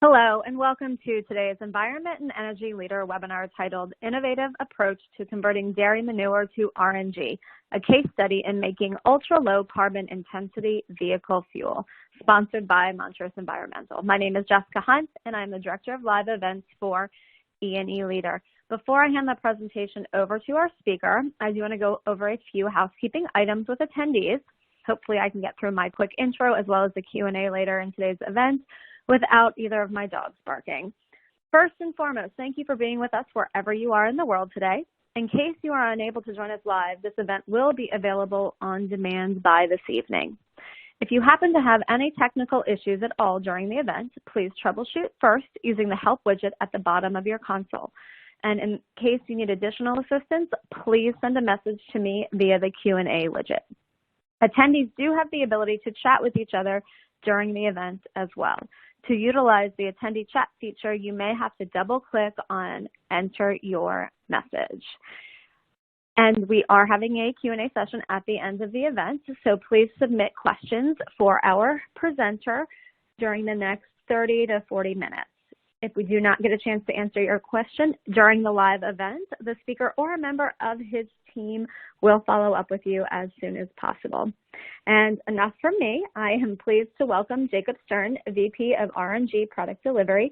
Hello, and welcome to today's Environment and Energy Leader webinar titled Innovative Approach to Converting Dairy Manure to RNG, a case study in making ultra-low carbon intensity vehicle fuel, sponsored by Montrose Environmental. My name is Jessica Hunt, and I'm the Director of Live Events for E&E Leader. Before I hand the presentation over to our speaker, I do want to go over a few housekeeping items with attendees. Hopefully I can get through my quick intro as well as the Q&A later in today's event without either of my dogs barking. First and foremost, thank you for being with us wherever you are in the world today. In case you are unable to join us live, this event will be available on demand by this evening. If you happen to have any technical issues at all during the event, please troubleshoot first using the help widget at the bottom of your console. And in case you need additional assistance, please send a message to me via the Q&A widget. Attendees do have the ability to chat with each other during the event as well. To utilize the attendee chat feature, you may have to double-click on Enter Your Message. And we are having a Q&A session at the end of the event, so please submit questions for our presenter during the next 30 to 40 minutes. If we do not get a chance to answer your question during the live event, the speaker or a member of his team will follow up with you as soon as possible. And enough from me. I am pleased to welcome Jacob Stern, VP of RNG Product Delivery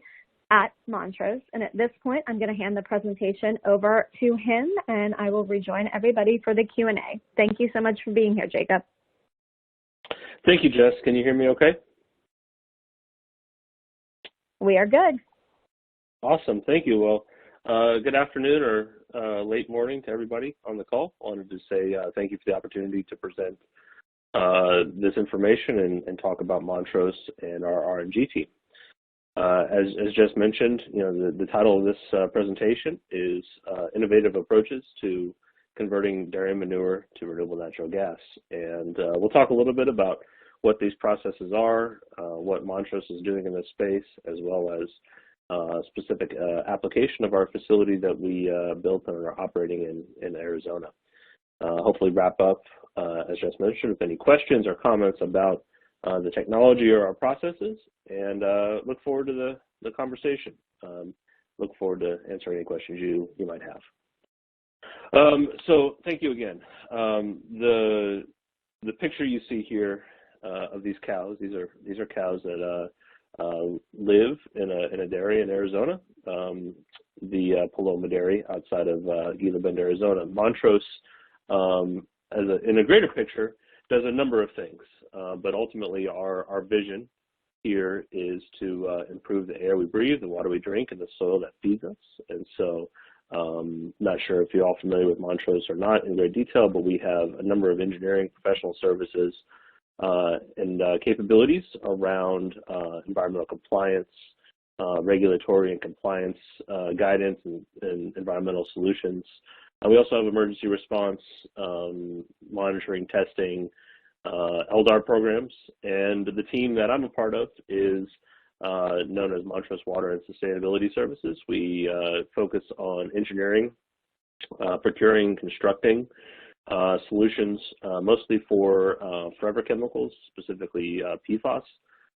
at Montrose. And at this point, I'm going to hand the presentation over to him, and I will rejoin everybody for the Q&A. Thank you so much for being here, Jacob. Thank you, Jess. Can you hear me okay? We are good. Awesome. Thank you. Well, good afternoon or late morning to everybody on the call. I wanted to say thank you for the opportunity to present this information and talk about Montrose and our RNG team. As Jess mentioned, the title of this presentation is Innovative Approaches to Converting Dairy Manure to Renewable Natural Gas. And we'll talk a little bit about what these processes are, what Montrose is doing in this space, as well as specific application of our facility that we built and are operating in Arizona. Hopefully wrap up, as just mentioned, with any questions or comments about the technology or our processes, and look forward to the conversation. Look forward to answering any questions you might have. So thank you again. The picture you see here of these cows, these are cows that live in a dairy in Arizona, the Paloma Dairy outside of Gila Bend, Arizona. Montrose, in a greater picture, does a number of things, but ultimately our vision here is to improve the air we breathe, the water we drink, and the soil that feeds us. And so, not sure if you're all familiar with Montrose or not in great detail, but we have a number of engineering professional services and capabilities around environmental compliance, regulatory and compliance guidance and environmental solutions. We also have emergency response, monitoring, testing, LDAR programs, and the team that I'm a part of is known as Montrose Water and Sustainability Services. We focus on engineering, procuring, constructing solutions, mostly for forever chemicals, specifically PFAS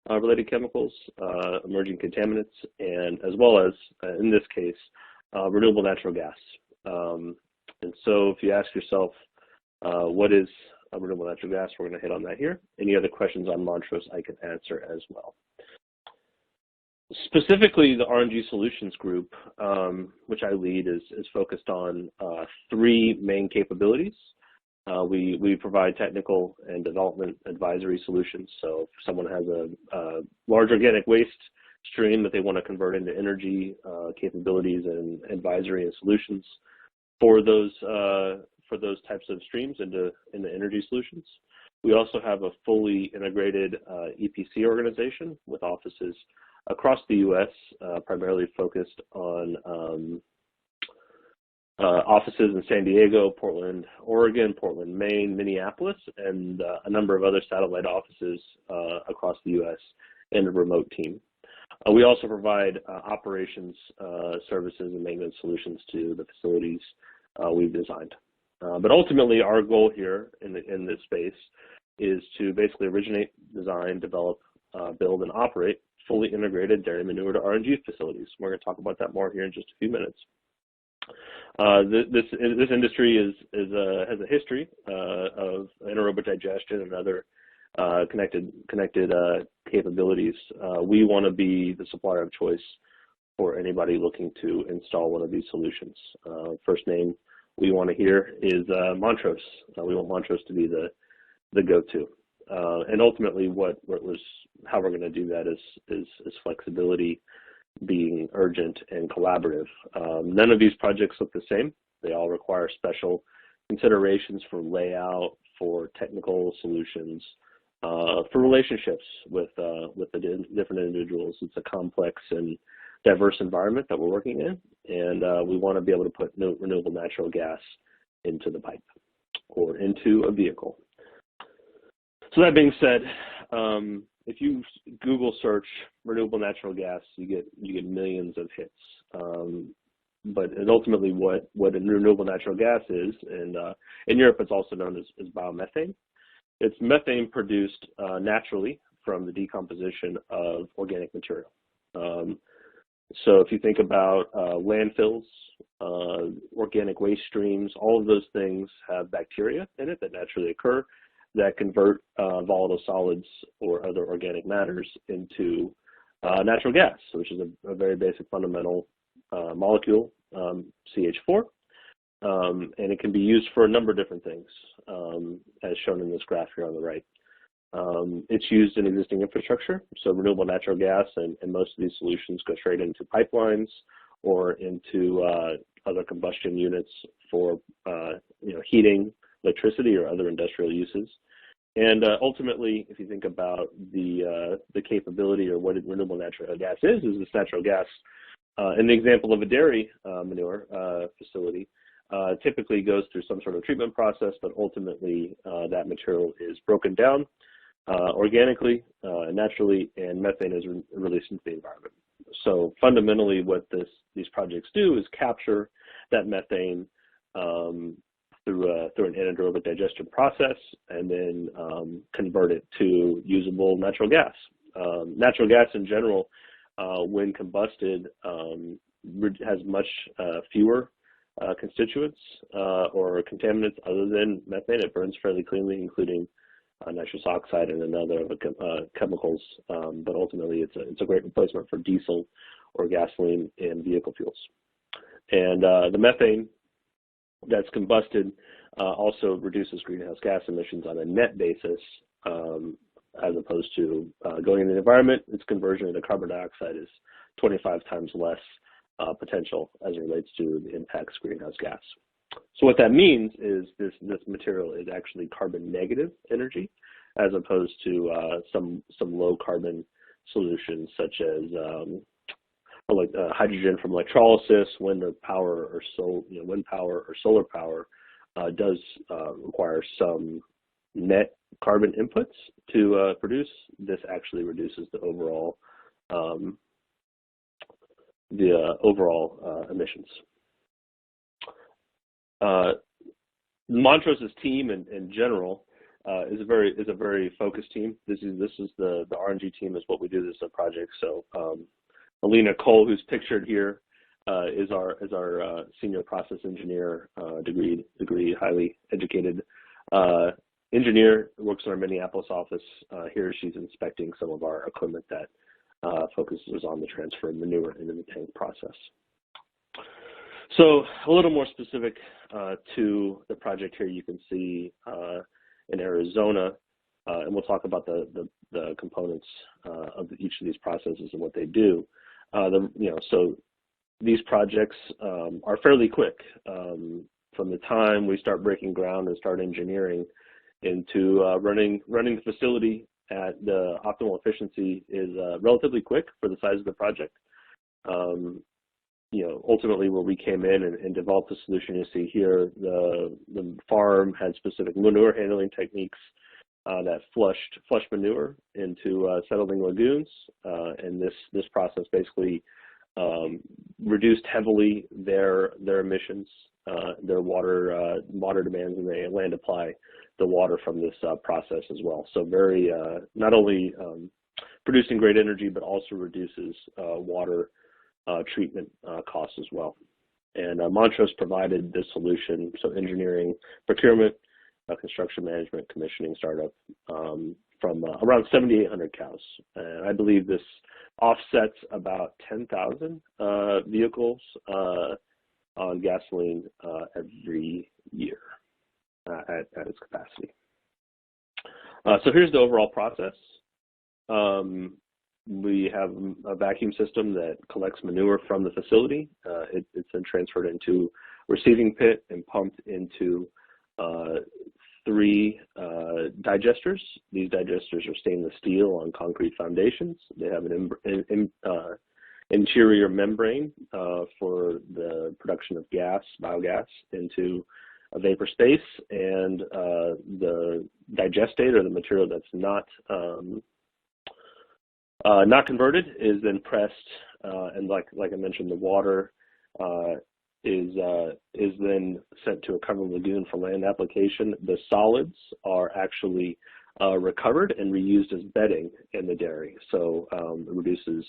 related chemicals, emerging contaminants, and as well as, in this case, renewable natural gas. And so if you ask yourself, what is renewable natural gas, we're going to hit on that here. Any other questions on Montrose, I can answer as well. Specifically, the RNG Solutions Group, which I lead, is focused on three main capabilities. We provide technical and development advisory solutions. So if someone has a large organic waste stream that they want to convert into energy, capabilities and advisory and solutions for those types of streams into energy solutions. We also have a fully integrated EPC organization with offices across the U.S., primarily focused on offices in San Diego, Portland, Oregon, Portland, Maine, Minneapolis, and a number of other satellite offices across the U.S. and a remote team. We also provide operations services and maintenance solutions to the facilities we've designed. But ultimately, our goal here in this space is to basically originate, design, develop, build, and operate fully integrated dairy manure to RNG facilities. We're going to talk about that more here in just a few minutes. This industry has a history of anaerobic digestion and other connected capabilities. We want to be the supplier of choice for anybody looking to install one of these solutions. First name we want to hear is Montrose. We want Montrose to be the go-to. And ultimately, how we're going to do that is flexibility, being urgent and collaborative. None of these projects look the same. They all require special considerations for layout, for technical solutions, for relationships with the different individuals. It's a complex and diverse environment that we're working in, and we want to be able to put renewable natural gas into the pipe or into a vehicle. So that being said, if you Google search renewable natural gas, you get millions of hits. But ultimately, what a renewable natural gas is, and in Europe, it's also known as biomethane. It's methane produced naturally from the decomposition of organic material. So if you think about landfills, organic waste streams, all of those things have bacteria in it that naturally occur that convert volatile solids or other organic matters into natural gas, which is a very basic fundamental molecule, CH4, and it can be used for a number of different things, as shown in this graph here on the right. It's used in existing infrastructure, so renewable natural gas and most of these solutions go straight into pipelines or into other combustion units for heating, electricity, or other industrial uses. And ultimately, if you think about the capability or what renewable natural gas is this natural gas, in the example of a dairy manure facility, typically goes through some sort of treatment process, but ultimately that material is broken down organically, naturally, and methane is released into the environment. So fundamentally, what these projects do is capture that methane through an anaerobic digestion process, and then convert it to usable natural gas. Natural gas in general, when combusted, has much fewer constituents or contaminants other than methane. It burns fairly cleanly, including nitrous oxide and another of the chemicals, but ultimately it's a great replacement for diesel or gasoline and vehicle fuels. And the methane that's combusted also reduces greenhouse gas emissions on a net basis, as opposed to going into the environment. Its conversion into carbon dioxide is 25 times less potential as it relates to the impacts of greenhouse gas. So what that means is this material is actually carbon negative energy, as opposed to some low carbon solutions such as hydrogen from electrolysis. Wind power or solar power does require some net carbon inputs to produce. This actually reduces the overall emissions. Montrose's team in general is a very focused team. This is the RNG team is what we do. This is a project. So Alina Cole, who's pictured here, is our senior process engineer, degree highly educated engineer, works in our Minneapolis office. Here she's inspecting some of our equipment that focuses on the transfer of manure into the tank process. So a little more specific to the project here, you can see in Arizona, and we'll talk about the components of each of these processes and what they do. So these projects are fairly quick. From the time we start breaking ground and start engineering into running the facility at the optimal efficiency is relatively quick for the size of the project. Ultimately where we came in and developed the solution you see here, the farm had specific manure handling techniques that flushed manure into settling lagoons, and this process basically reduced heavily their emissions, their water demands, and they land apply the water from this process as well. So very not only producing great energy, but also reduces water treatment costs as well. And Montrose provided this solution, so engineering, procurement, construction management, commissioning, startup, from around 7,800 cows. And I believe this offsets about 10,000 vehicles on gasoline every year at its capacity. So here's the overall process. We have a vacuum system that collects manure from the facility. It's then transferred into a receiving pit and pumped into 3 digesters. These digesters are stainless steel on concrete foundations. They have an interior membrane for the production of gas, biogas, into a vapor space, and the digestate, or the material that's not converted, is then pressed, and like I mentioned, the water is then sent to a covered lagoon for land application. The solids are actually recovered and reused as bedding in the dairy, so it reduces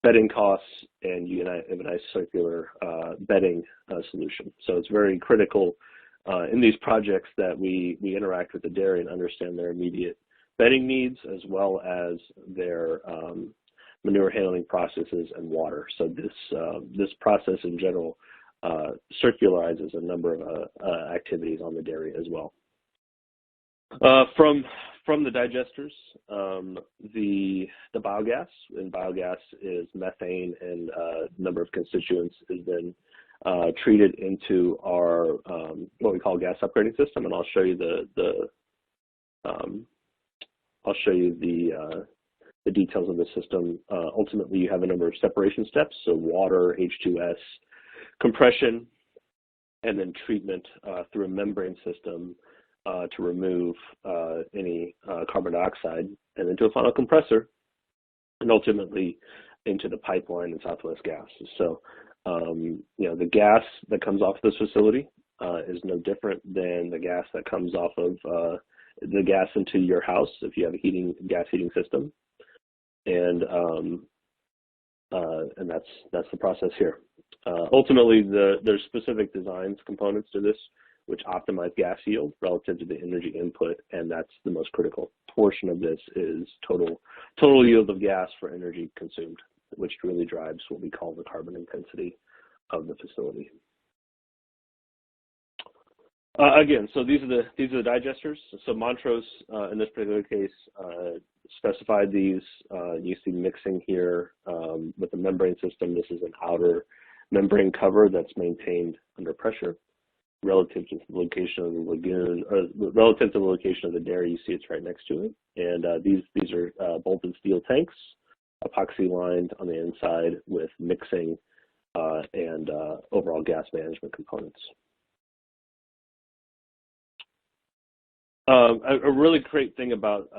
bedding costs, and you have a nice circular bedding solution. So it's very critical in these projects that we interact with the dairy and understand their immediate bedding needs, as well as their manure handling processes and water. So this process in general circularizes a number of activities on the dairy as well. From the digesters, the biogas, and biogas is methane, and a number of constituents, is then treated into our what we call gas upgrading system, and I'll show you the details of the system. Ultimately, you have a number of separation steps, so water, H2S, compression, and then treatment through a membrane system to remove any carbon dioxide, and then to a final compressor, and ultimately into the pipeline and Southwest Gas. So, the gas that comes off this facility is no different than the gas that comes off of the gas into your house if you have a gas heating system, and that's the process here. Ultimately, there's specific designs components to this which optimize gas yield relative to the energy input, and that's the most critical portion of this is total yield of gas for energy consumed, which really drives what we call the carbon intensity of the facility. Again, so these are the digesters. So Montrose, in this particular case, specified these. You see mixing here with the membrane system. This is an outer membrane cover that's maintained under pressure relative to the location of the lagoon, or relative to the location of the dairy. You see it's right next to it. And these are bolted steel tanks, epoxy lined on the inside with mixing and overall gas management components. A really great thing about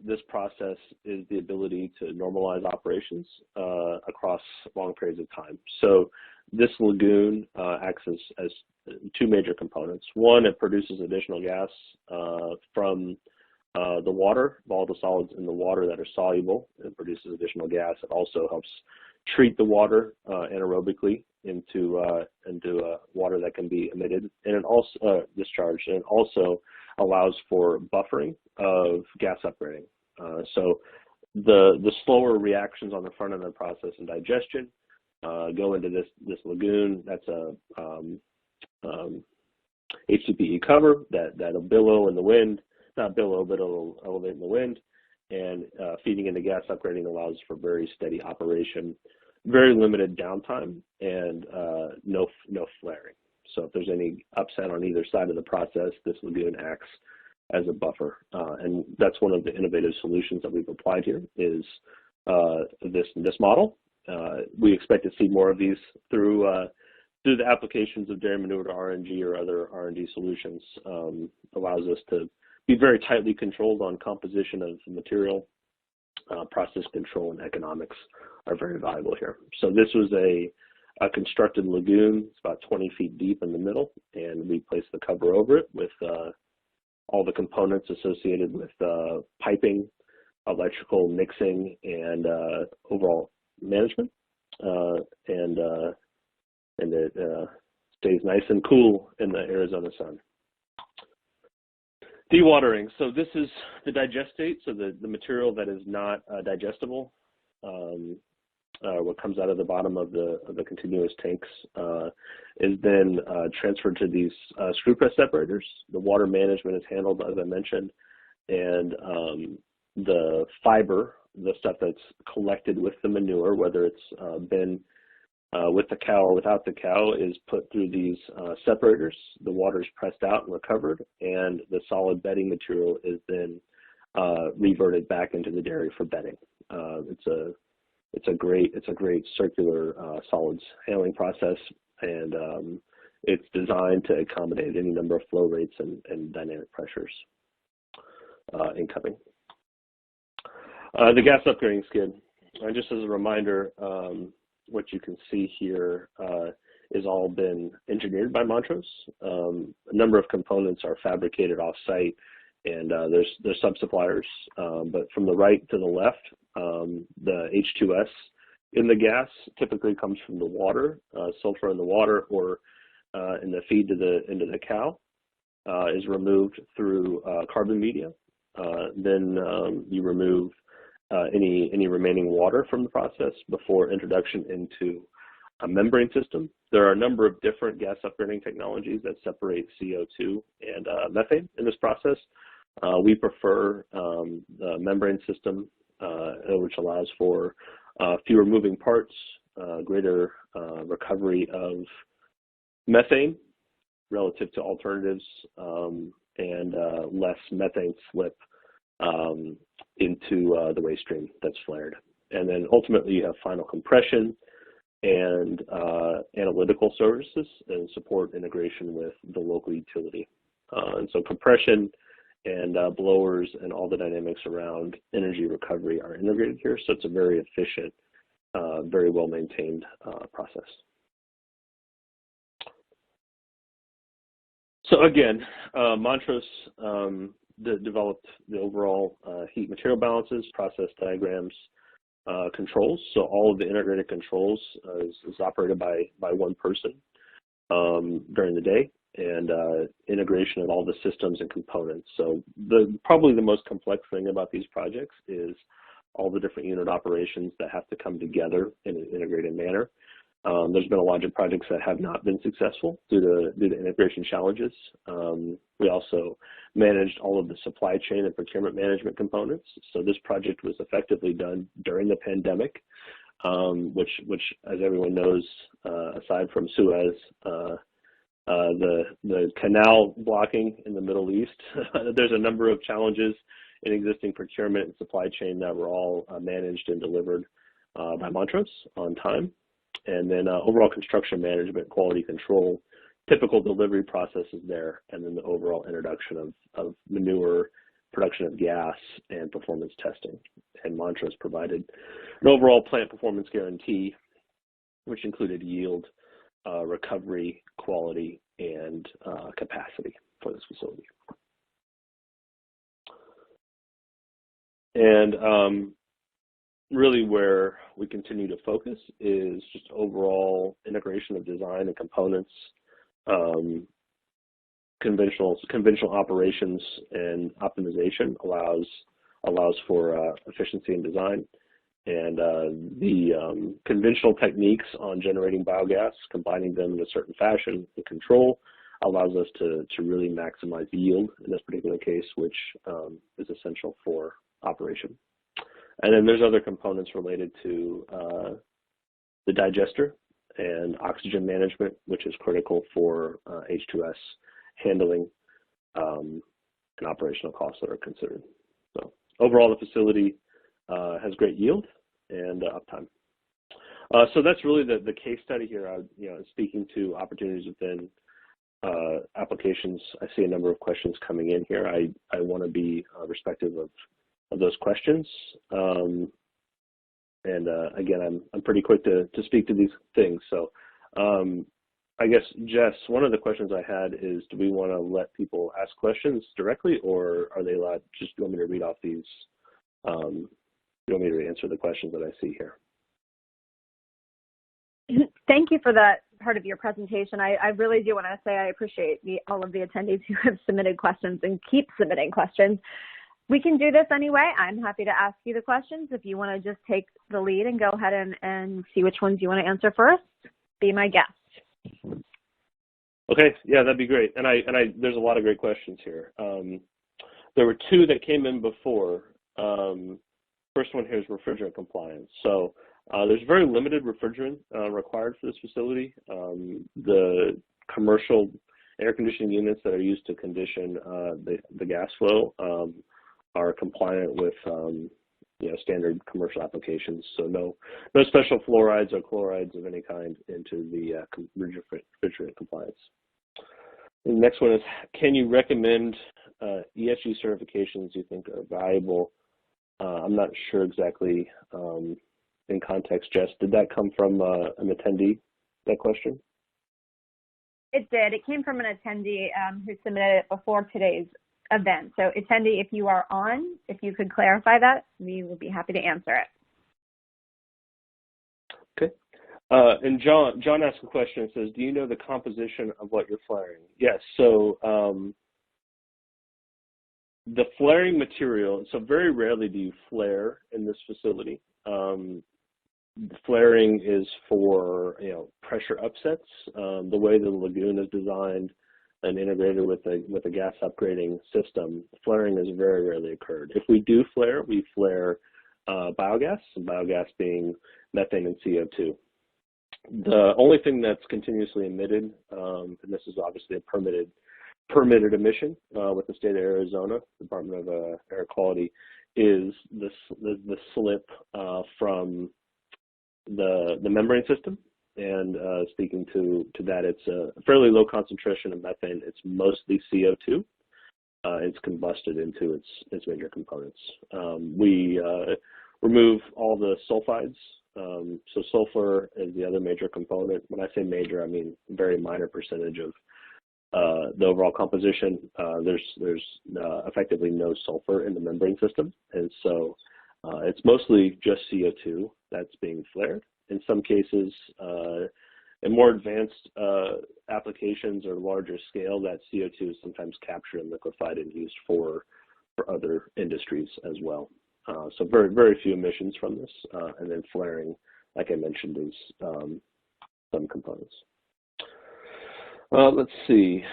this process is the ability to normalize operations across long periods of time. So this lagoon acts as 2 major components. One, it produces additional gas from the water, all the solids in the water that are soluble. It produces additional gas. It also helps treat the water anaerobically into water that can be emitted, and it also discharged, and it also allows for buffering of gas upgrading. So the slower reactions on the front end of the process and digestion go into this lagoon. That's a HDPE cover that'll billow in the wind, not billow, but it'll elevate in the wind, and feeding into gas upgrading allows for very steady operation, very limited downtime, and no flaring. So if there's any upset on either side of the process, this lagoon acts as a buffer. And that's one of the innovative solutions that we've applied here is this model. We expect to see more of these through the applications of dairy manure to RNG or other RNG solutions. Allows us to be very tightly controlled on composition of the material. Process control and economics are very valuable here. So this was a constructed lagoon. It's about 20 feet deep in the middle, and we placed the cover over it with all the components associated with piping, electrical mixing and overall management, and it stays nice and cool in the Arizona sun. Dewatering. So this is the digestate, so the material that is not digestible. What comes out of the bottom of the continuous tanks is then transferred to these screw press separators. The water management is handled, as I mentioned, and the fiber, the stuff that's collected with the manure, whether it's been with the cow or without the cow, is put through these separators. The water is pressed out and recovered, and the solid bedding material is then reverted back into the dairy for bedding. It's a great circular solids handling process, and it's designed to accommodate any number of flow rates and dynamic pressures incoming. The gas upgrading skid. Just as a reminder, what you can see here is all been engineered by Montrose. A number of components are fabricated off-site, and there's sub-suppliers. But from the right to the left, the H2S in the gas typically comes from the water, sulfur in the water, or in the feed into the cow, is removed through carbon media. Then you remove any remaining water from the process before introduction into a membrane system. There are a number of different gas upgrading technologies that separate CO2 and methane in this process. We prefer the membrane system, which allows for fewer moving parts, greater recovery of methane relative to alternatives, and less methane slip into the waste stream that's flared. And then ultimately you have final compression and analytical services and support integration with the local utility. And so compression and blowers and all the dynamics around energy recovery are integrated here. So it's a very efficient, very well maintained process. So again, Montrose developed the overall heat material balances, process diagrams, controls. So all of the integrated controls is operated by one person during the day, and integration of all the systems and components. So probably the most complex thing about these projects is all the different unit operations that have to come together in an integrated manner. There's been a lot of projects that have not been successful due to integration challenges. We also managed all of the supply chain and procurement management components. So this project was effectively done during the pandemic, which as everyone knows, aside from Suez, the canal blocking in the Middle East, there's a number of challenges in existing procurement and supply chain that were all managed and delivered by Montrose on time. And then overall construction management, quality control, typical delivery processes there, and then the overall introduction of manure, production of gas, and performance testing. And Montrose provided an overall plant performance guarantee, which included yield, recovery, quality, and capacity for this facility. And really where we continue to focus is just overall integration of design and components, conventional operations and optimization allows for efficiency in design. And the conventional techniques on generating biogas, combining them in a certain fashion and control, allows us to really maximize yield in this particular case, which is essential for operation. And then there's other components related to the digester and oxygen management, which is critical for H2S handling and operational costs that are considered. So overall, the facility has great yield and uptime. So that's really the case study here. Speaking to opportunities within applications, I see a number of questions coming in here. I want to be respectful of those questions. Again, I'm pretty quick to speak to these things. So I guess, Jess, one of the questions I had is, do we want to let people ask questions directly, or are they allowed, just do you want me to read off these You want me to answer the questions that I see here? Thank you for that part of your presentation. I really do want to say I appreciate all of the attendees who have submitted questions and keep submitting questions. We can do this anyway. I'm happy to ask you the questions. If you want to just take the lead and go ahead and see which ones you want to answer first, be my guest. Okay, yeah, that'd be great. And there's a lot of great questions here. There were two that came in before. First one here is refrigerant compliance. So there's very limited refrigerant required for this facility. The commercial air conditioning units that are used to condition the gas flow are compliant with standard commercial applications. So no special fluorides or chlorides of any kind into the refrigerant compliance. The next one is, can you recommend ESG certifications you think are valuable? I'm not sure exactly in context, Jess. Did that come from an attendee, that question? It did. It came from an attendee who submitted it before today's event. So attendee, if you are on, if you could clarify that, we will be happy to answer it. Okay. And John asked a question and says, do you know the composition of what you're flaring? Yes. So the flaring material, so very rarely do you flare in this facility. Flaring is for pressure upsets. The way the lagoon is designed and integrated with a gas upgrading system, flaring has very rarely occurred. If we do flare, we flare biogas being methane and CO2. The only thing that's continuously emitted, and this is obviously a permitted emission with the state of Arizona, Department of Air Quality, is the slip from the membrane system. And speaking to that, it's a fairly low concentration of methane. It's mostly CO2. It's combusted into its major components. We remove all the sulfides. So sulfur is the other major component. When I say major, I mean very minor percentage of the overall composition. There's effectively no sulfur in the membrane system, and so it's mostly just CO2 that's being flared. In some cases, in more advanced applications or larger scale, that CO2 is sometimes captured and liquefied and used for other industries as well. So very, very few emissions from this. And then flaring, like I mentioned, is some components. Let's see.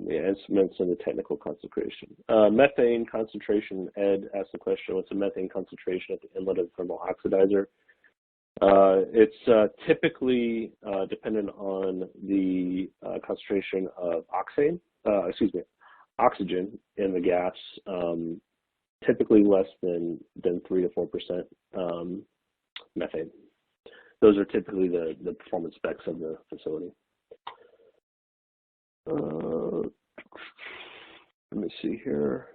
The instruments and the technical concentration. Methane concentration, Ed asked the question, what's the methane concentration at the inlet of the thermal oxidizer? It's typically dependent on the concentration of oxygen in the gas, typically less than 3 to 4% methane. Those are typically the performance specs of the facility. Let me see here.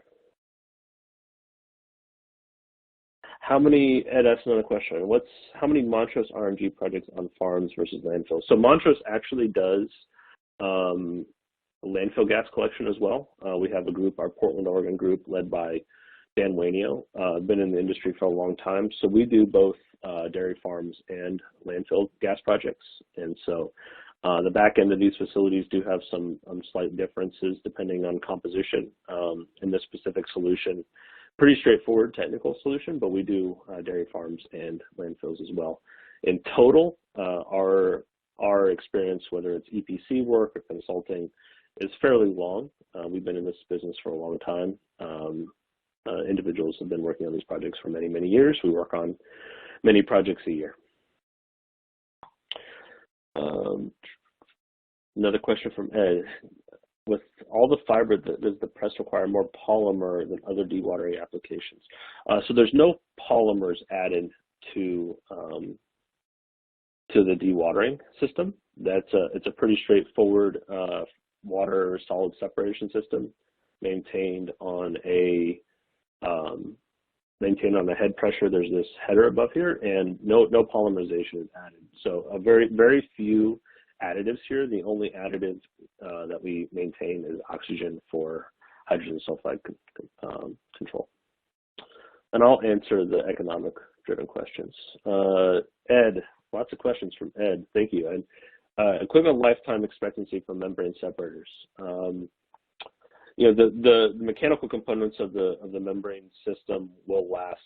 Ed asked another question. How many Montrose RNG projects on farms versus landfills? So Montrose actually does landfill gas collection as well. We have a group, our Portland, Oregon group, led by Dan Wainio, been in the industry for a long time. So we do both dairy farms and landfill gas projects. And so the back end of these facilities do have some slight differences depending on composition. In this specific solution, pretty straightforward technical solution, but we do dairy farms and landfills as well. In total, our experience, whether it's EPC work or consulting, is fairly long. We've been in this business for a long time. Individuals have been working on these projects for many, many years. We work on many projects a year. Another question from Ed. With all the fiber, does the press require more polymer than other dewatering applications? So there's no polymers added to the dewatering system. It's a pretty straightforward water solid separation system maintained on a head pressure. There's this header above here, and no polymerization is added. So a very, very few additives here. The only additive that we maintain is oxygen for hydrogen sulfide control. And I'll answer the economic-driven questions. Ed, lots of questions from Ed. Thank you, Ed. Equipment lifetime expectancy for membrane separators. You know, the mechanical components of the membrane system will last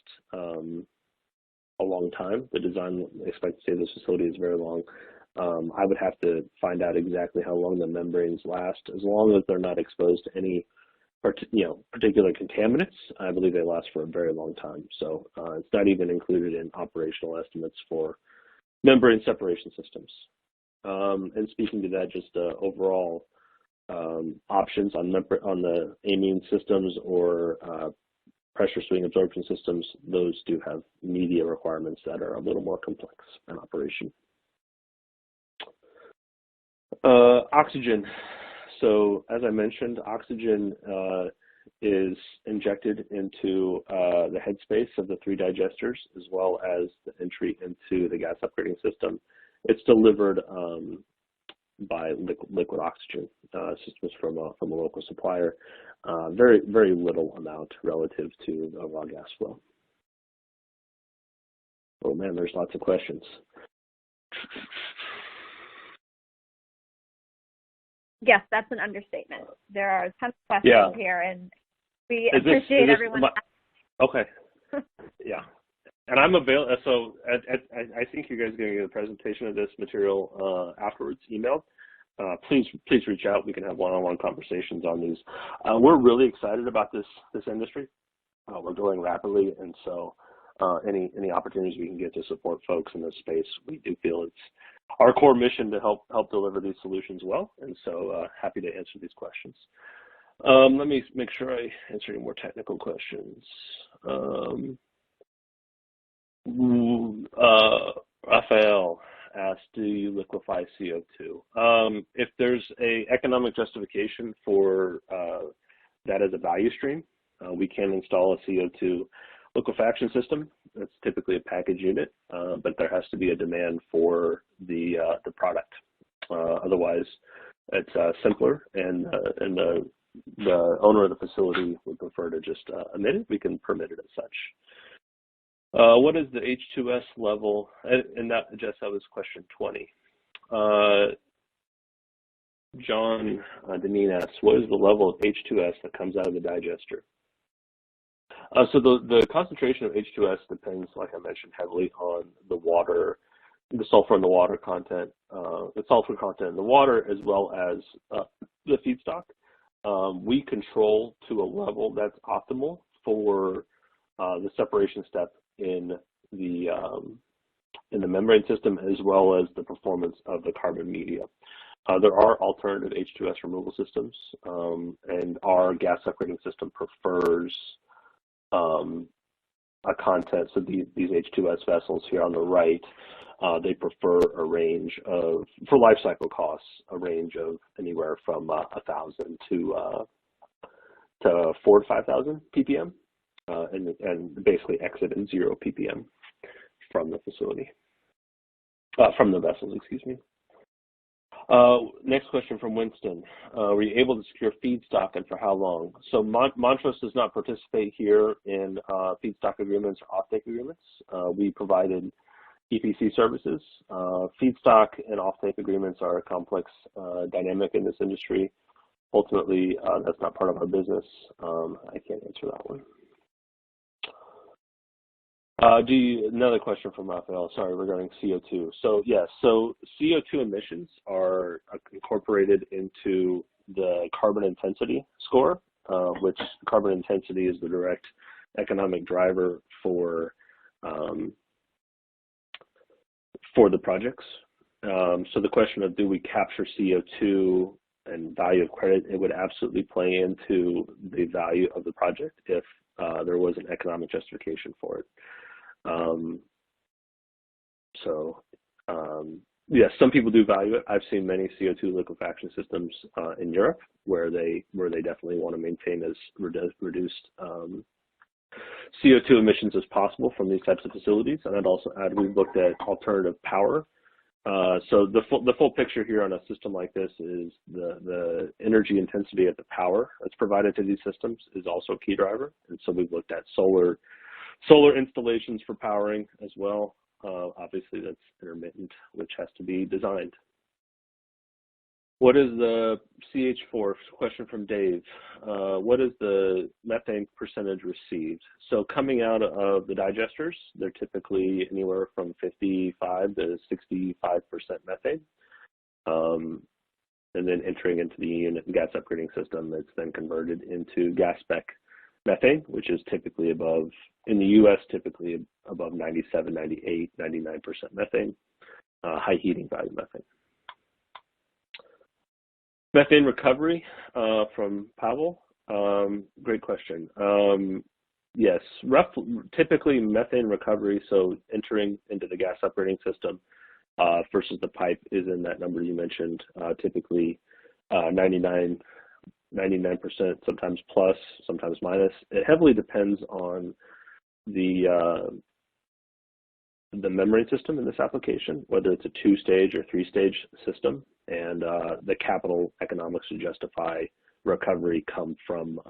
a long time. The design expectancy of this facility is very long. I would have to find out exactly how long the membranes last. As long as they're not exposed to any particular contaminants, I believe they last for a very long time. So it's not even included in operational estimates for membrane separation systems. And speaking to that, just overall options on the amine systems or pressure swing absorption systems, those do have media requirements that are a little more complex in operation. Oxygen. So as I mentioned, oxygen is injected into the headspace of the 3 digesters as well as the entry into the gas upgrading system. It's delivered by liquid oxygen systems from a local supplier. Very, very little amount relative to the raw gas flow. Oh man, there's lots of questions. Yes, that's an understatement. There are tons of questions here, and we appreciate everyone. Okay. Yeah. And I'm available, so I think you guys are going to get a presentation of this material afterwards, emailed. Please reach out. We can have one-on-one conversations on these. We're really excited about this industry. We're growing rapidly, and so any opportunities we can get to support folks in this space, we do feel it's our core mission to help deliver these solutions well. And so happy to answer these questions. Let me make sure I answer any more technical questions. Raphael asked, do you liquefy CO2? If there's a economic justification for that as a value stream, we can install a CO2 liquefaction system. That's typically a package unit, but there has to be a demand for the product. Otherwise, it's simpler, and the owner of the facility would prefer to just emit it. We can permit it as such. What is the H2S level? And that, Jess, that was question 20. John Deneen asks, what is the level of H2S that comes out of the digester? So the concentration of H2S depends, like I mentioned, heavily on the water, the sulfur and the water content, the sulfur content in the water, as well as the feedstock. We control to a level that's optimal for the separation step in the membrane system, as well as the performance of the carbon media. There are alternative H2S removal systems, and our gas separating system prefers a content. So these H2S vessels here on the right, they prefer a range of, for life cycle costs, a range of anywhere from 1,000 to 4,000 to 5,000 ppm, and basically exit at 0 ppm from the facility, from the vessels, excuse me. Next question from Winston. Were you able to secure feedstock, and for how long? So Montrose does not participate here in feedstock agreements or offtake agreements. We provided EPC services. Feedstock and offtake agreements are a complex dynamic in this industry. Ultimately, that's not part of our business. I can't answer that one. Another question from Raphael, sorry, regarding CO2. So yes, so CO2 emissions are incorporated into the carbon intensity score, which carbon intensity is the direct economic driver for the projects. So the question of do we capture CO2 and value of credit, it would absolutely play into the value of the project if there was an economic justification for it. Yes, some people do value it. I've seen many CO2 liquefaction systems in Europe where they definitely want to maintain as reduced CO2 emissions as possible from these types of facilities. And I'd also add we've looked at alternative power. So the full picture here on a system like this is the energy intensity of the power that's provided to these systems is also a key driver. And so we've looked at solar Solar installations for powering as well. Obviously, that's intermittent, which has to be designed. What is the CH4? Question from Dave. What is the methane percentage received? So coming out of the digesters, they're typically anywhere from 55 to 65% methane. And then entering into the unit and gas upgrading system, it's then converted into gas spec methane, which is typically above, in the US, typically above 97, 98, 99% methane, high heating value methane. Methane recovery from Pavel, great question. Yes, typically methane recovery, so entering into the gas upgrading system versus the pipe is in that number you mentioned, typically 99%, sometimes plus, sometimes minus. It heavily depends on the membrane system in this application, whether it's a 2-stage or 3-stage system, and the capital economics to justify recovery come from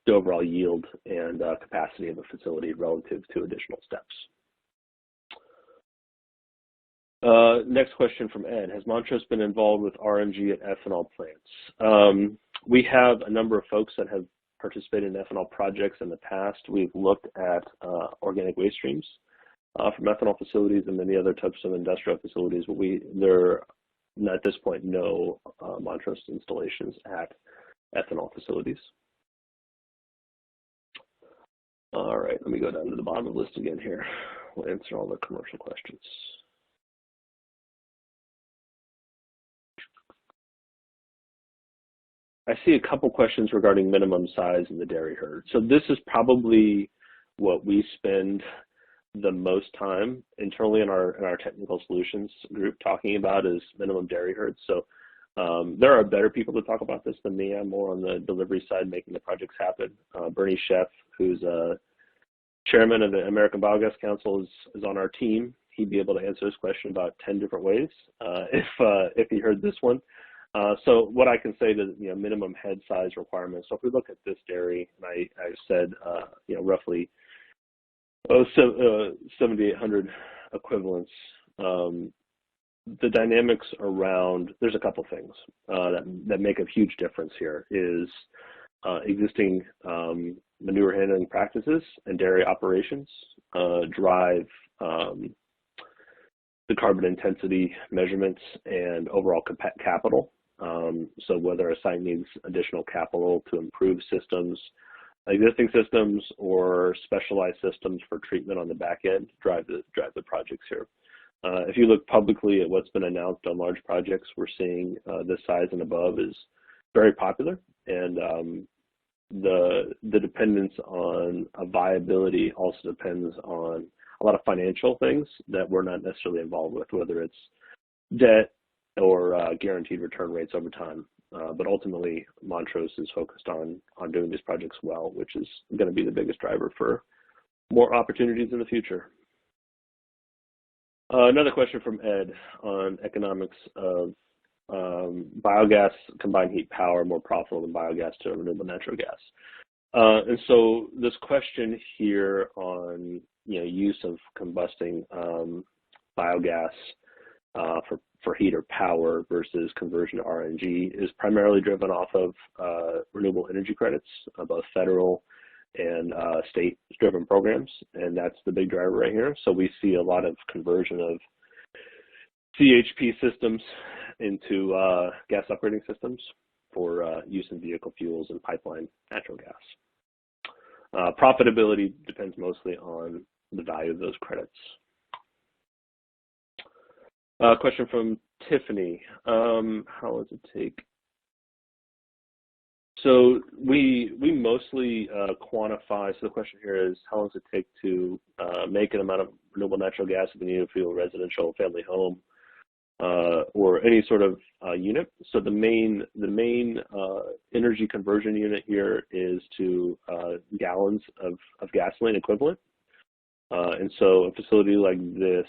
the overall yield and capacity of a facility relative to additional steps. Next question from Ed. Has Montrose been involved with RNG at ethanol plants? We have a number of folks that have participated in ethanol projects in the past. We've looked at organic waste streams from ethanol facilities and many other types of industrial facilities, but there are, at this point, no Montrose installations at ethanol facilities. All right, let me go down to the bottom of the list again here. We'll answer all the commercial questions. I see a couple questions regarding minimum size in the dairy herd. So this is probably what we spend the most time internally in our technical solutions group talking about is minimum dairy herds. So there are better people to talk about this than me. I'm more on the delivery side, making the projects happen. Bernie Sheff, who's chairman of the American Biogas Council, is on our team. He'd be able to answer this question about 10 different ways if he heard this one. So what I can say that, minimum head size requirements. So if we look at this dairy, and I said, roughly 7,800 equivalents. The dynamics around, there's a couple things that make a huge difference here is existing manure handling practices and dairy operations drive the carbon intensity measurements and overall capital. So whether a site needs additional capital to improve systems, existing systems, or specialized systems for treatment on the back end, drive the projects here. If you look publicly at what's been announced on large projects, we're seeing this size and above is very popular, and the dependence on a viability also depends on a lot of financial things that we're not necessarily involved with, whether it's debt or guaranteed return rates over time. But ultimately, Montrose is focused on doing these projects well, which is going to be the biggest driver for more opportunities in the future. Another question from Ed on economics of biogas combined heat power more profitable than biogas to renewable natural gas. And so this question here on use of combusting biogas for heat or power versus conversion to RNG is primarily driven off of renewable energy credits, both federal and state-driven programs, and that's the big driver right here. So we see a lot of conversion of CHP systems into gas upgrading systems for use in vehicle fuels and pipeline natural gas. Profitability depends mostly on the value of those credits. Question from Tiffany. How long does it take? So we mostly quantify, so the question here is how long does it take to make an amount of renewable natural gas if you need to fuel residential, family home, or any sort of unit. So the main energy conversion unit here is to gallons of gasoline equivalent. And so a facility like this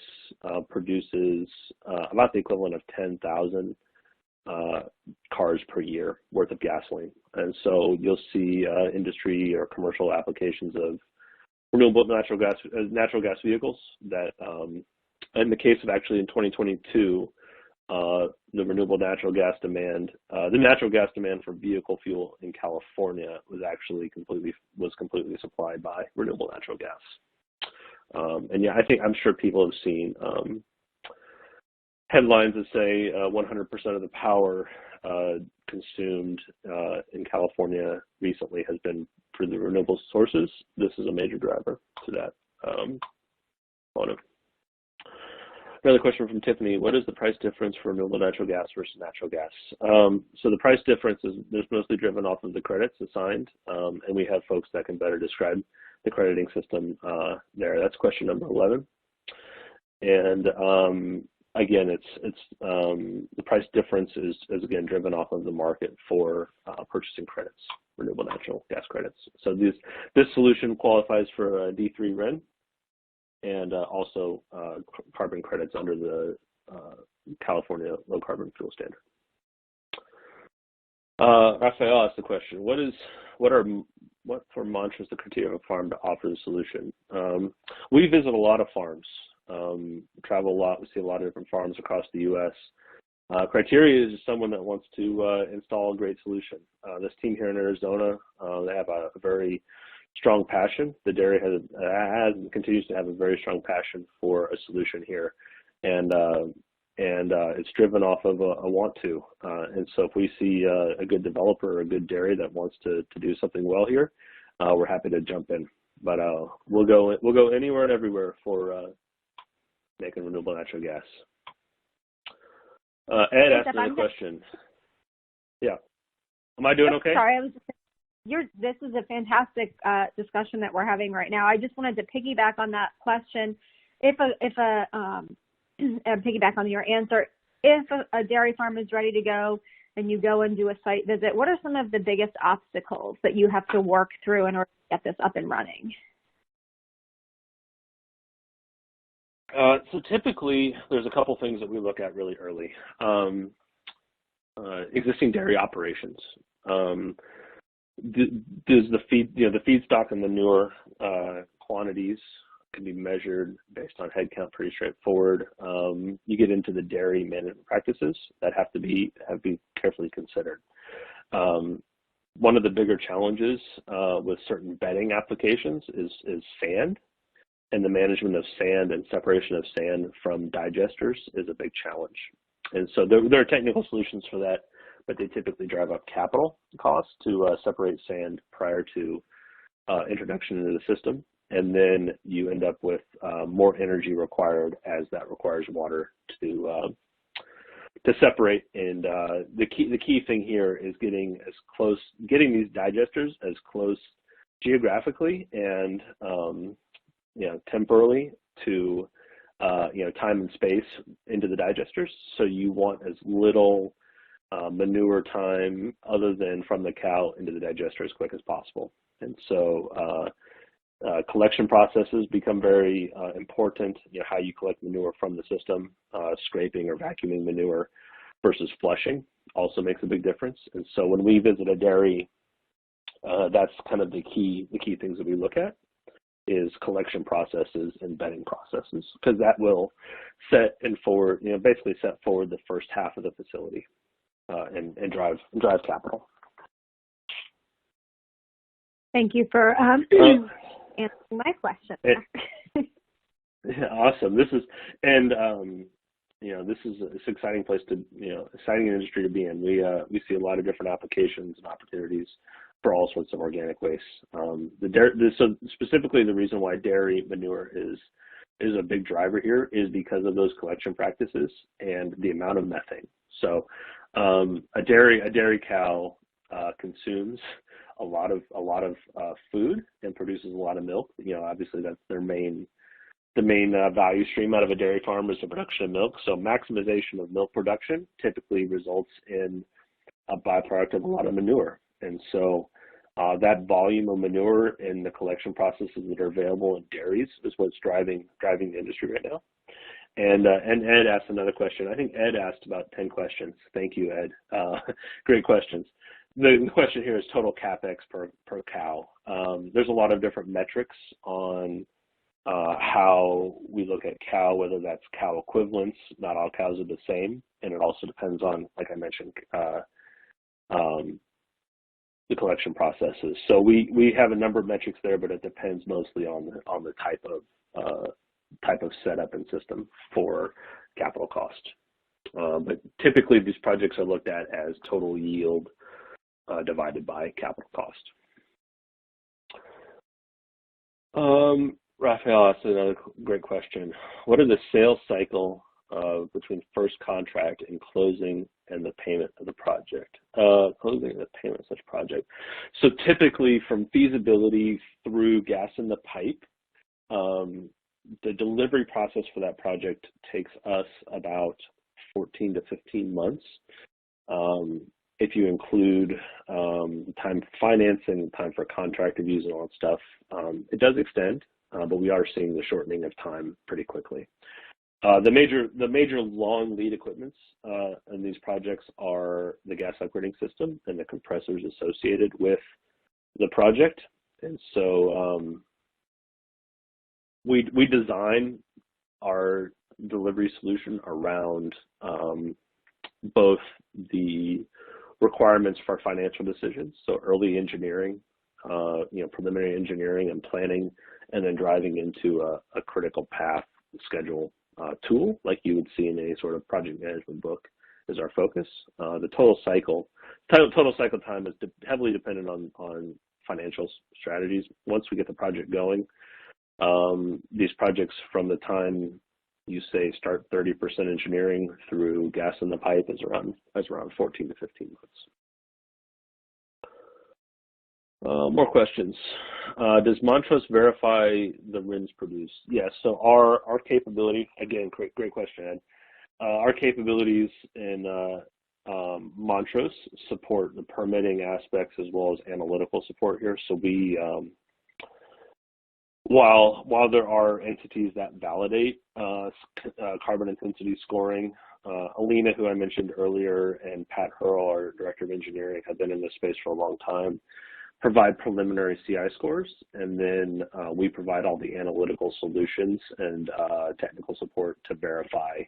produces about the equivalent of 10,000 cars per year worth of gasoline. And so you'll see industry or commercial applications of renewable natural gas vehicles that, in the case of actually in 2022, the renewable natural gas demand, the natural gas demand for vehicle fuel in California was actually completely supplied by renewable natural gas. And yeah, I'm sure people have seen headlines that say 100% of the power consumed in California recently has been for the renewable sources. This is a major driver to that component. Another question from Tiffany: what is the price difference for renewable natural gas versus natural gas? So the price difference is mostly driven off of the credits assigned, and we have folks that can better describe the crediting system there. That's question number 11. And again, it's the price difference is again driven off of the market for purchasing credits, renewable natural gas credits. So this solution qualifies for D3 RIN and also carbon credits under the California Low Carbon Fuel Standard. Raphael asked the question: what for Montrose the criteria of a farm to offer the solution? We visit a lot of farms. Travel a lot. We see a lot of different farms across the U.S. Criteria is someone that wants to install a great solution. This team here in Arizona, they have a very strong passion. The dairy has and continues to have a very strong passion for a solution here, and it's driven off of a want to. And so if we see a good developer or a good dairy that wants to do something well here, we're happy to jump in. But we'll go anywhere and everywhere for making renewable natural gas. Ed asked another question. Yeah. Am I doing okay? Sorry, I was just saying, this is a fantastic discussion that we're having right now. I just wanted to piggyback on that question. Piggyback on your answer, if a dairy farm is ready to go and you go and do a site visit, what are some of the biggest obstacles that you have to work through in order to get this up and running? So typically, there's a couple things that we look at really early. Existing dairy operations. Does the feedstock and manure quantities can be measured based on head count, pretty straightforward. You get into the dairy management practices that have to be carefully considered. One of the bigger challenges with certain bedding applications is sand, and the management of sand and separation of sand from digesters is a big challenge. And so there are technical solutions for that, but they typically drive up capital costs to separate sand prior to introduction into the system. And then you end up with more energy required, as that requires water to separate. And the key thing here is getting these digesters as close geographically and temporally to time and space into the digesters. So you want as little manure time other than from the cow into the digester as quick as possible. And so collection processes become very important. How you collect manure from the system, scraping or vacuuming manure versus flushing also makes a big difference. And so when we visit a dairy, that's kind of the key things that we look at is collection processes and bedding processes, because that will basically set forward the first half of the facility and drive capital. Thank you for answering my question. Yeah, awesome. This is an exciting place exciting industry to be in. We see a lot of different applications and opportunities for all sorts of organic waste. So specifically, the reason why dairy manure is a big driver here is because of those collection practices and the amount of methane. So a dairy cow consumes a lot of food and produces a lot of milk. Obviously that's the main value stream out of a dairy farm is the production of milk. So maximization of milk production typically results in a byproduct of a lot of manure. And so that volume of manure and the collection processes that are available in dairies is what's driving the industry right now. And Ed asked another question. I think Ed asked about 10 questions. Thank you, Ed. Great questions. The question here is total CapEx per cow. There's a lot of different metrics on how we look at cow, whether that's cow equivalents. Not all cows are the same, and it also depends on, like I mentioned, the collection processes. So we have a number of metrics there, but it depends mostly on the type of setup and system for capital cost. But typically these projects are looked at as total yield divided by capital cost. Raphael asked another great question. What are the sales cycle between first contract and closing and the payment of the project? Closing and the payment of such project. So typically from feasibility through gas in the pipe, the delivery process for that project takes us about 14 to 15 months. If you include time for financing, time for contract reviews and all that stuff, it does extend, but we are seeing the shortening of time pretty quickly. The major long lead equipments in these projects are the gas upgrading system and the compressors associated with the project. And so we design our delivery solution around both the requirements for financial decisions, so early engineering, preliminary engineering and planning, and then driving into a critical path schedule tool like you would see in any sort of project management book is our focus. The total cycle time is heavily dependent on financial strategies. Once we get the project going, these projects from the time you say start 30% engineering through gas in the pipe is around 14 to 15 months. More questions. Does Montrose verify the RINs produced? Yes. So our capability, again, great question, Ed. Our capabilities in Montrose support the permitting aspects as well as analytical support here. So we, while there are entities that validate carbon intensity scoring, Alina, who I mentioned earlier, and Pat Hurl, our Director of Engineering, have been in this space for a long time, provide preliminary CI scores, and then we provide all the analytical solutions and technical support to verify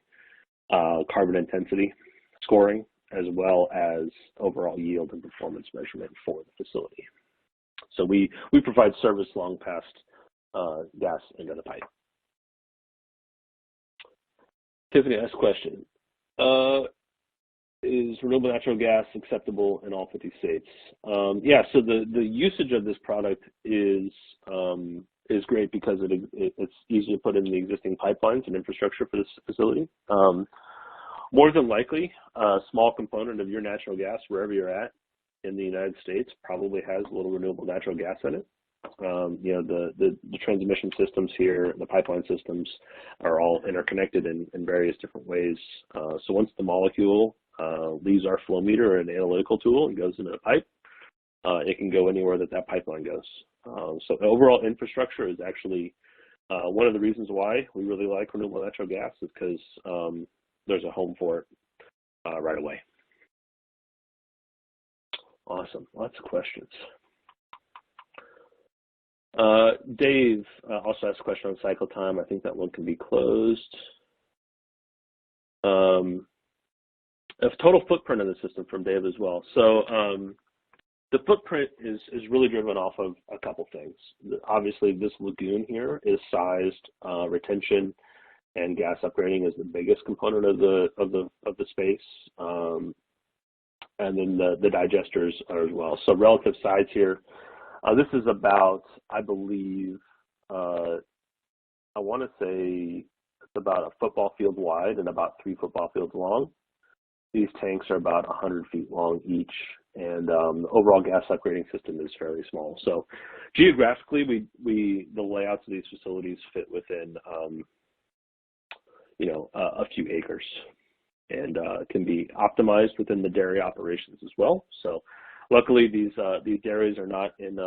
carbon intensity scoring, as well as overall yield and performance measurement for the facility. So we provide service long past gas into the pipe. Tiffany asked a question. Is renewable natural gas acceptable in all 50 states? Yeah, so the usage of this product is great because it's easy to put in the existing pipelines and infrastructure for this facility. More than likely, a small component of your natural gas, wherever you're at in the United States, probably has a little renewable natural gas in it. The transmission systems here, the pipeline systems are all interconnected in various different ways. So once the molecule leaves our flow meter, an analytical tool, and goes into the pipe, it can go anywhere that pipeline goes. So the overall infrastructure is actually one of the reasons why we really like renewable natural gas is because there's a home for it right away. Awesome, lots of questions. Dave also asked a question on cycle time. I think that one can be closed. A total footprint of the system from Dave as well. So the footprint is really driven off of a couple things. Obviously, this lagoon here is sized. Retention and gas upgrading is the biggest component of the space, and then the digesters are as well. So relative size here. This is about, I believe, I want to say it's about a football field wide and about 3 football fields long. These tanks are about 100 feet long each, and the overall gas upgrading system is fairly small. So geographically, the layouts of these facilities fit within, a few acres, and can be optimized within the dairy operations as well. So luckily, these dairies are not in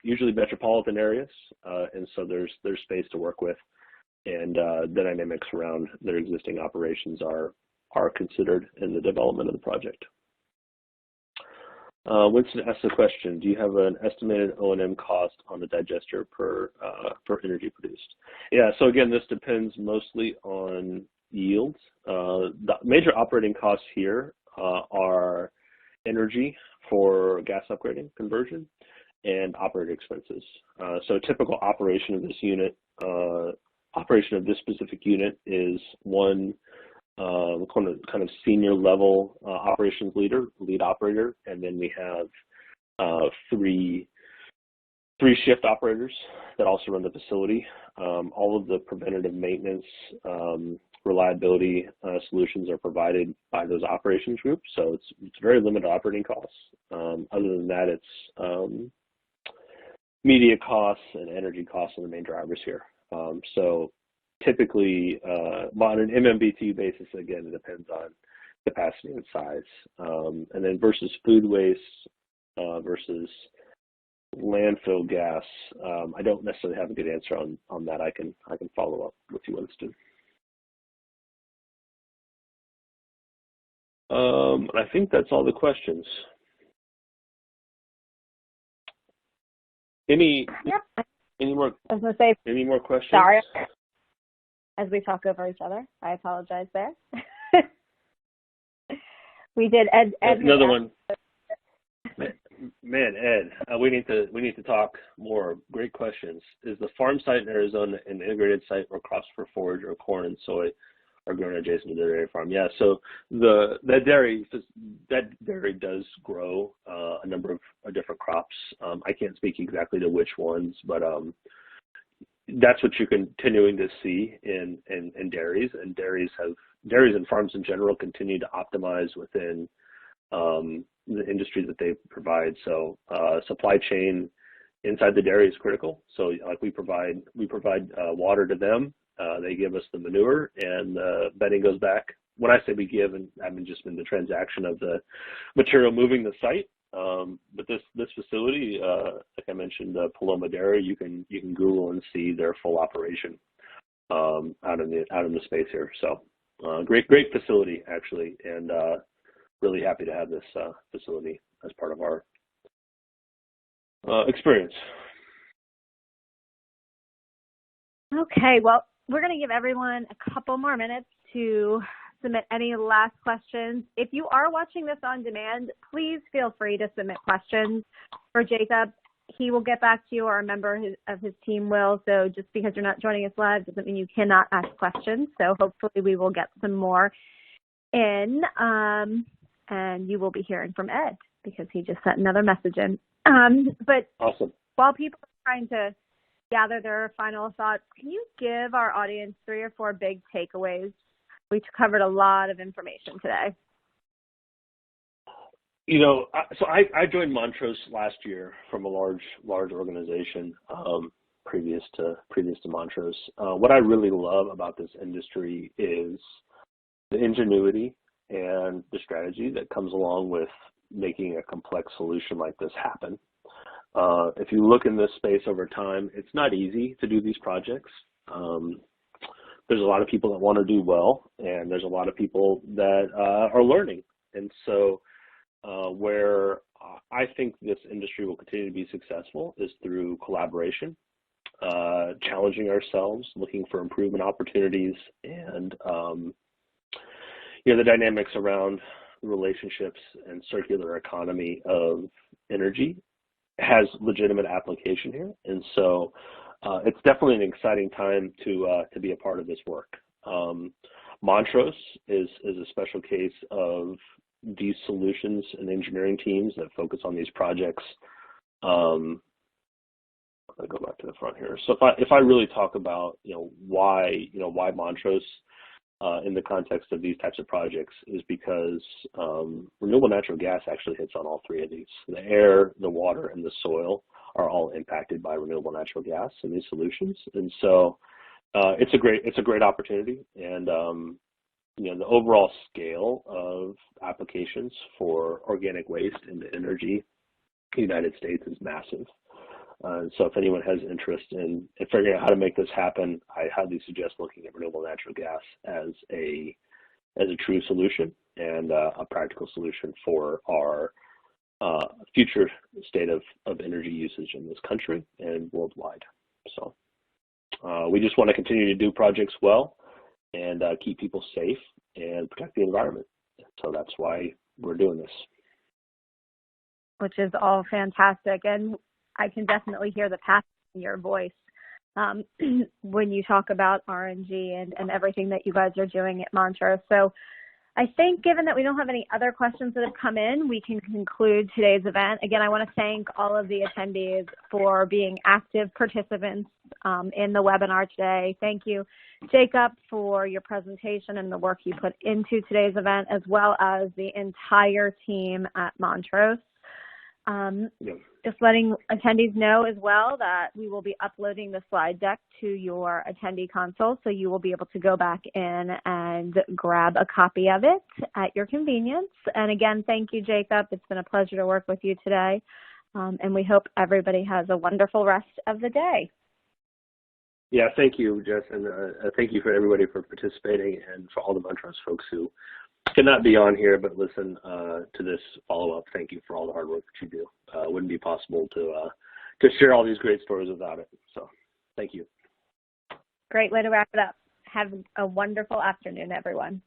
usually metropolitan areas, and so there's space to work with and the dynamics around their existing operations are considered in the development of the project. Winston asked the question, do you have an estimated O&M cost on the digester per energy produced? Yeah, so again, this depends mostly on yields. The major operating costs here are energy for gas upgrading conversion and operating expenses. So typical operation of this unit, operation of this specific unit is one kind of senior level operations lead operator, and then we have three shift operators that also run the facility. All of the preventative maintenance, reliability solutions are provided by those operations groups, so it's very limited operating costs. Other than that, it's media costs and energy costs are the main drivers here. So typically, on an MMBtu basis, again, it depends on capacity and size. And then versus food waste versus landfill gas, I don't necessarily have a good answer on that. I can follow up with you, Winston. I think that's all the questions. Any more? I was going to say, any more questions? Sorry, as we talk over each other, I apologize there. We did Ed another one. Man, Ed, we need to talk more. Great questions. Is the farm site in Arizona an integrated site where crops for forage or corn and soy are grown adjacent to the dairy farm? Yeah. So that dairy does grow a number of different crops. I can't speak exactly to which ones, but that's what you're continuing to see in dairies, and dairies and farms in general continue to optimize within the industry that they provide. So supply chain inside the dairy is critical. So like we provide water to them. They give us the manure, and the bedding goes back. When I say we give, and I mean just in the transaction of the material moving the site. But this facility, like I mentioned, the Paloma Dairy, you can Google and see their full operation out in the space here. So great facility actually, and really happy to have this facility as part of our experience. Okay, well, we're going to give everyone a couple more minutes to submit any last questions. If you are watching this on demand, please feel free to submit questions for Jacob. He will get back to you, or a member of his team will. So just because you're not joining us live doesn't mean you cannot ask questions. So hopefully we will get some more in, and you will be hearing from Ed because he just sent another message in. But awesome. While people are trying to gather their final thoughts, can you give our audience 3 or 4 big takeaways? We covered a lot of information today. You know, so I joined Montrose last year from a large organization previous to Montrose. What I really love about this industry is the ingenuity and the strategy that comes along with making a complex solution like this happen. If you look in this space over time, it's not easy to do these projects. There's a lot of people that want to do well, and there's a lot of people that are learning. And so where I think this industry will continue to be successful is through collaboration, challenging ourselves, looking for improvement opportunities, and the dynamics around relationships and circular economy of energy has legitimate application here. And so it's definitely an exciting time to be a part of this work. Montrose is a special case of these solutions and engineering teams that focus on these projects. I'll go back to the front here. So if I really talk about why Montrose in the context of these types of projects, is because renewable natural gas actually hits on all 3 of these. The air, the water, and the soil are all impacted by renewable natural gas in these solutions. And so it's a great opportunity. And the overall scale of applications for organic waste into energy in the United States is massive. So if anyone has interest in figuring out how to make this happen, I highly suggest looking at renewable natural gas as a true solution and a practical solution for our future state of energy usage in this country and worldwide. So we just want to continue to do projects well and keep people safe and protect the environment. So that's why we're doing this. Which is all fantastic. And I can definitely hear the passion in your voice when you talk about RNG and everything that you guys are doing at Montrose. So I think given that we don't have any other questions that have come in, we can conclude today's event. Again, I want to thank all of the attendees for being active participants in the webinar today. Thank you, Jacob, for your presentation and the work you put into today's event, as well as the entire team at Montrose. Just letting attendees know as well that we will be uploading the slide deck to your attendee console, so you will be able to go back in and grab a copy of it at your convenience. And again, thank you, Jacob. It's been a pleasure to work with you today, and we hope everybody has a wonderful rest of the day. Yeah, thank you, Jess, and thank you for everybody for participating and for all the Montrose folks who cannot be on here but listen to this follow-up. Thank you for all the hard work that you do. It wouldn't be possible to share all these great stories without it. So thank you. Great way to wrap it up. Have a wonderful afternoon, everyone.